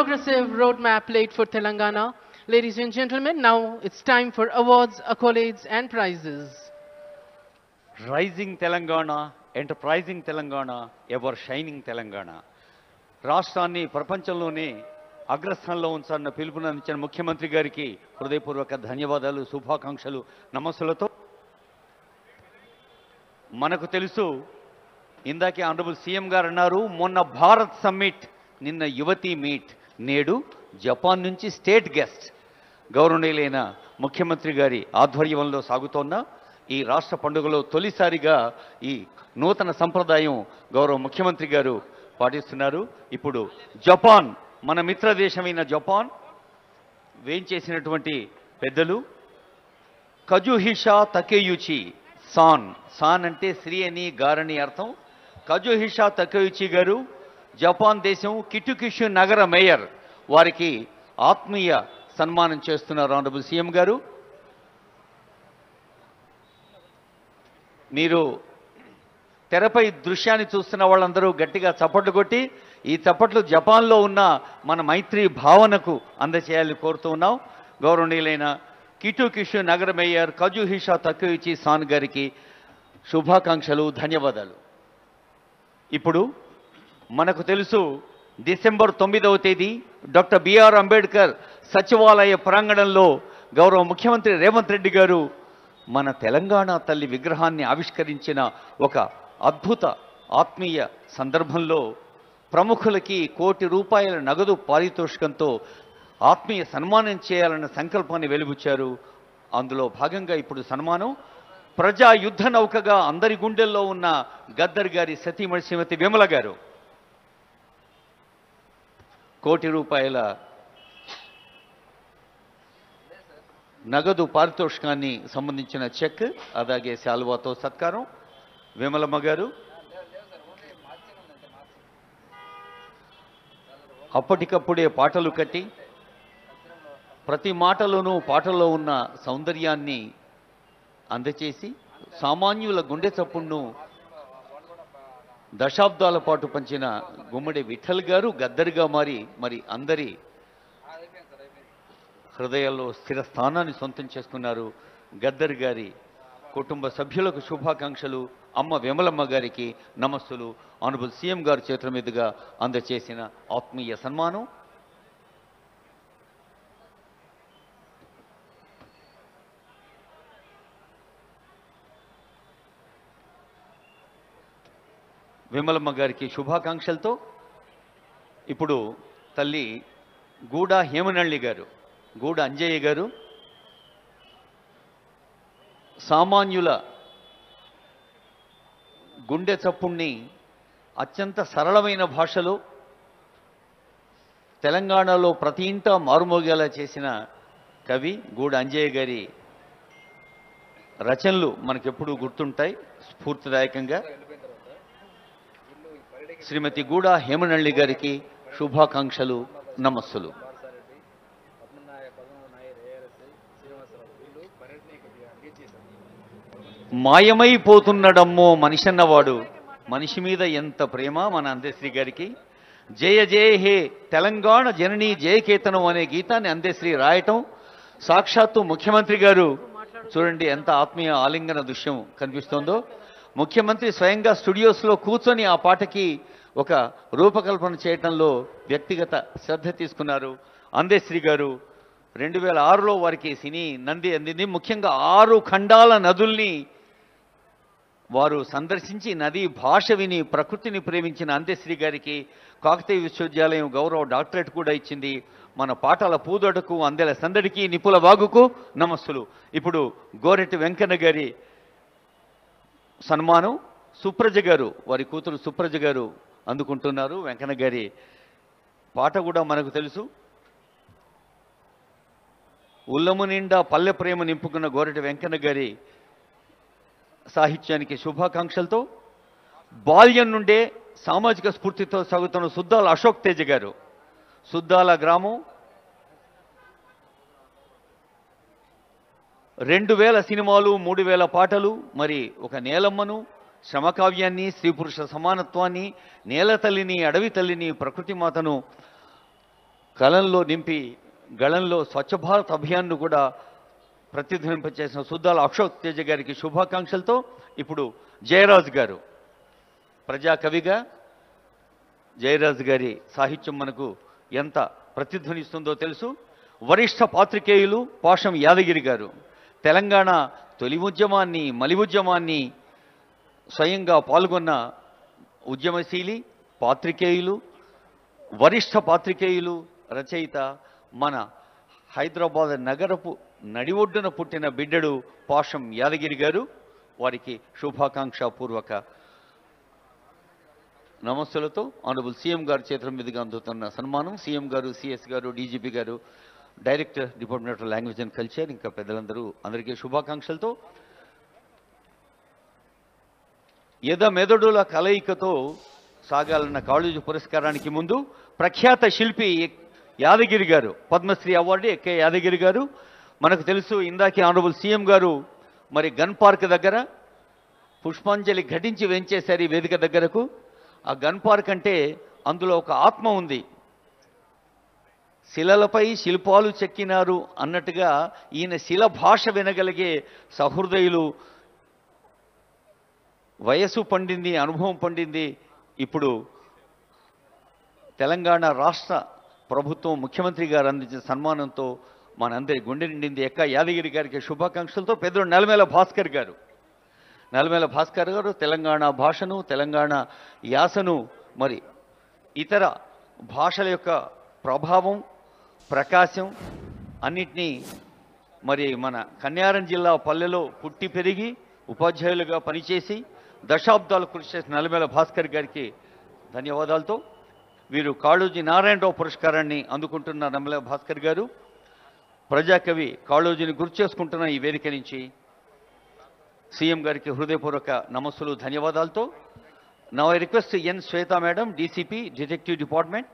progressive roadmap laid for Telangana. Ladies and gentlemen, now it's time for awards, accolades, and prizes. Rising Telangana, enterprising Telangana, ever shining Telangana. రాష్ట్రాన్ని ప్రపంచంలోనే అగ్రస్థానంలో ఉంచాలన్న పిలుపునందించిన ముఖ్యమంత్రి గారికి హృదయపూర్వక ధన్యవాదాలు, శుభాకాంక్షలు, నమస్సులతో. మనకు తెలుసు, ఇందాకే ఆనరబుల్ సీఎం గారు అన్నారు, మొన్న భారత్ సమ్మిట్, నిన్న యువతీ మీట్, నేడు జపాన్ నుంచి స్టేట్ గెస్ట్ గౌరవనీయులైన ముఖ్యమంత్రి గారి ఆధ్వర్యంలో సాగుతోన్న ఈ రాష్ట్ర పండుగలో తొలిసారిగా ఈ నూతన సంప్రదాయం గౌరవ ముఖ్యమంత్రి గారు పాటిస్తున్నారు. ఇప్పుడు జపాన్, మన మిత్ర దేశమైన జపాన్ వేంచేసినటువంటి పెద్దలు కజుహిషా తకేయుచి సాన్, సాన్ అంటే శ్రీ అని గారని అర్థం. కజుహిషా తకేయుచి గారు జపాన్ దేశం కిటుకిషు నగర మేయర్, వారికి ఆత్మీయ సన్మానం చేస్తున్నారు ఆనరబుల్ సీఎం గారు. మీరు తెరపై దృశ్యాన్ని చూస్తున్న వాళ్ళందరూ గట్టిగా చప్పట్లు కొట్టి ఈ చప్పట్లు జపాన్లో ఉన్న మన మైత్రి భావనకు అందచేయాలని కోరుతూ ఉన్నాం. గౌరవనీయులైన కిటుకిషు నగర మేయర్ కజుహిషా తకేయుచి సాన్ గారికి శుభాకాంక్షలు, ధన్యవాదాలు. ఇప్పుడు మనకు తెలుసు, డిసెంబర్ 9వ తేదీ డాక్టర్ బిఆర్ అంబేద్కర్ సచివాలయ ప్రాంగణంలో గౌరవ ముఖ్యమంత్రి రేవంత్ రెడ్డి గారు మన తెలంగాణ తల్లి విగ్రహాన్ని ఆవిష్కరించిన ఒక అద్భుత ఆత్మీయ సందర్భంలో ప్రముఖులకి ₹1,00,00,000 నగదు పారితోషికంతో ఆత్మీయ సన్మానం చేయాలన్న సంకల్పాన్ని వెలిబుచ్చారు. అందులో భాగంగా ఇప్పుడు సన్మానం ప్రజా యుద్ధ నౌకగా అందరి గుండెల్లో ఉన్న గద్దర్ గారి సతీమణి శ్రీమతి విమల గారు ₹1,00,00,000 నగదు పారితోషికాన్ని సంబంధించిన చెక్, అలాగే శాలువాతో సత్కారం. విమలమ్మ గారు అప్పటికప్పుడే పాటలు కట్టి ప్రతి మాటలోనూ పాటల్లో ఉన్న సౌందర్యాన్ని అందచేసి సామాన్యుల గుండె చప్పుడును దశాబ్దాల పాటు పంచిన గుమ్మడి విఠల్ గారు గద్దర్గా మారి మరి అందరి హృదయాల్లో స్థిర స్థానాన్ని సొంతం చేసుకున్నారు. గద్దర్ గారి కుటుంబ సభ్యులకు శుభాకాంక్షలు, అమ్మ విమలమ్మ గారికి నమస్సులు. ఆనరబుల్ సీఎం గారి చేతుల మీదుగా అందచేసిన ఆత్మీయ సన్మానం. విమలమ్మ గారికి శుభాకాంక్షలతో ఇప్పుడు తల్లి గూడ హేమనల్లి గారు, గూడ అంజయ్య గారు సామాన్యుల గుండె చప్పుణ్ణి అత్యంత సరళమైన భాషలో తెలంగాణలో ప్రతి ఇంట మారుమోగేలా చేసిన కవి గూడ అంజయ్య గారి రచనలు మనకెప్పుడూ గుర్తుంటాయి స్ఫూర్తిదాయకంగా. శ్రీమతి గూడ హేమనల్లి గారికి శుభాకాంక్షలు, నమస్సులు. మాయమైపోతున్నడమ్మో మనిషన్నవాడు, మనిషి మీద ఎంత ప్రేమ మన అందశ్రీ గారికి. జయ జయ హే తెలంగాణ జననీ జయకేతనం అనే గీతాన్ని అందశ్రీ రాయటం, సాక్షాత్తు ముఖ్యమంత్రి గారు చూడండి ఎంత ఆత్మీయ ఆలింగన దృశ్యం కనిపిస్తోందో. ముఖ్యమంత్రి స్వయంగా స్టూడియోస్లో కూర్చొని ఆ పాటకి ఒక రూపకల్పన చేయటంలో వ్యక్తిగత శ్రద్ధ తీసుకున్నారు. అందశ్రీ గారు 2006లో వారికి సినీ నంది అందింది. ముఖ్యంగా 6 ఖండాల నదుల్ని వారు సందర్శించి నదీ భాష విని ప్రకృతిని ప్రేమించిన అందశ్రీ గారికి కాకతీయ విశ్వవిద్యాలయం గౌరవ డాక్టరేట్ కూడా ఇచ్చింది. మన పాటల పూదొడకు, అందెల సందడికి, నిపుల వాగుకు నమస్సులు. ఇప్పుడు గోరెట్టి వెంకన్న గారి సన్మానం సుప్రజ గారు, వారి కూతురు సుప్రజ గారు అందుకుంటున్నారు. వెంకన్న గారి పాట కూడా మనకు తెలుసు. ఉల్లము నిండా పల్లె ప్రేమ నింపుకున్న గోరెటి వెంకన్న గారి సాహిత్యానికి శుభాకాంక్షలతో బాల్యం నుండే సామాజిక స్ఫూర్తితో సాగుతున్న సుద్దాల అశోక్ తేజ గారు, సుద్దాల గ్రామం 2000 సినిమాలు, 3000 పాటలు, మరి ఒక నేలమ్మను, శ్రమకావ్యాన్ని, స్త్రీ పురుష సమానత్వాన్ని, నేల తల్లిని, అడవి తల్లిని, ప్రకృతి మాతను కలంలో నింపి గళంలో స్వచ్ఛ భారత్ అభియాన్ను కూడా ప్రతిధ్వనింపచేసిన సుద్దాల అశోక్ తేజ గారికి శుభాకాంక్షలతో ఇప్పుడు జయరాజ్ గారు, ప్రజాకవిగా జయరాజ్ గారి సాహిత్యం మనకు ఎంత ప్రతిధ్వనిస్తుందో తెలుసు. వరిష్ఠ పాత్రికేయులు పాషం యాదగిరి గారు, తెలంగాణ తొలి ఉద్యమాన్ని మలి ఉద్యమాన్ని స్వయంగా పాల్గొన్న ఉద్యమశీలి పాత్రికేయులు, వరిష్ఠ పాత్రికేయులు, రచయిత, మన హైదరాబాద్ నగరపు నడి ఒడ్డున పుట్టిన బిడ్డడు పాషం యాదగిరి గారు. వారికి శుభాకాంక్షాపూర్వక నమస్సులతో ఆనరబుల్ సీఎం గారి చేతుల మీదుగా అందుతున్న సన్మానం. సీఎం గారు, సిఎస్ గారు, డీజీపీ గారు, director department of language and culture, ఇంకా పెద్దలందరూ అందరికీ శుభాకాంక్షలతో మెదడుల కలయికతో సాగాలన్న కాళోజీ పురస్కారానికి ముందు ప్రఖ్యాత శిల్పి యాదగిరి గారు, పద్మశ్రీ అవార్డు ఎక్కే యాదగిరి గారు, మనకు తెలుసు ఇందాకే ఆనరబుల్ సీఎం గారు మరి గన్ పార్క్ దగ్గర పుష్పాంజలి ఘటించి వెంచేశారు ఈ వేదిక దగ్గరకు. ఆ గన్ పార్క్ అంటే అందులో ఒక ఆత్మ ఉంది. శిలలపై శిల్పాలు చెక్కినారు అన్నట్టుగా ఈయన శిల భాష వినగలిగే సహృదయులు. వయసు పండింది, అనుభవం పండింది. ఇప్పుడు తెలంగాణ రాష్ట్ర ప్రభుత్వం ముఖ్యమంత్రి గారు అందించిన సన్మానంతో మనందరి గుండె నిండింది. ఎక్క యాదగిరి గారికి శుభాకాంక్షలతో పెద్దలు నల్లమేల భాస్కర్ గారు, నల్లమేల భాస్కర్ గారు తెలంగాణ భాషను, తెలంగాణ యాసను, మరి ఇతర భాషల యొక్క ప్రభావం, ప్రకాశం అన్నిటినీ మరి మన కన్యారం జిల్లా పల్లెలో పుట్టి పెరిగి ఉపాధ్యాయులుగా పనిచేసి దశాబ్దాలు కృషి చేసిన నల్లమేల భాస్కర్ గారికి ధన్యవాదాలతో వీరు కాళోజీ నారాయణరావు పురస్కారాన్ని అందుకుంటున్న నల్లమేల భాస్కర్ గారు ప్రజాకవి కాళోజీని గుర్తు చేసుకుంటున్న ఈ వేదిక నుంచి సీఎం గారికి హృదయపూర్వక నమస్సులు, ధన్యవాదాలతో. Now I request N Swetha madam, DCP detective department,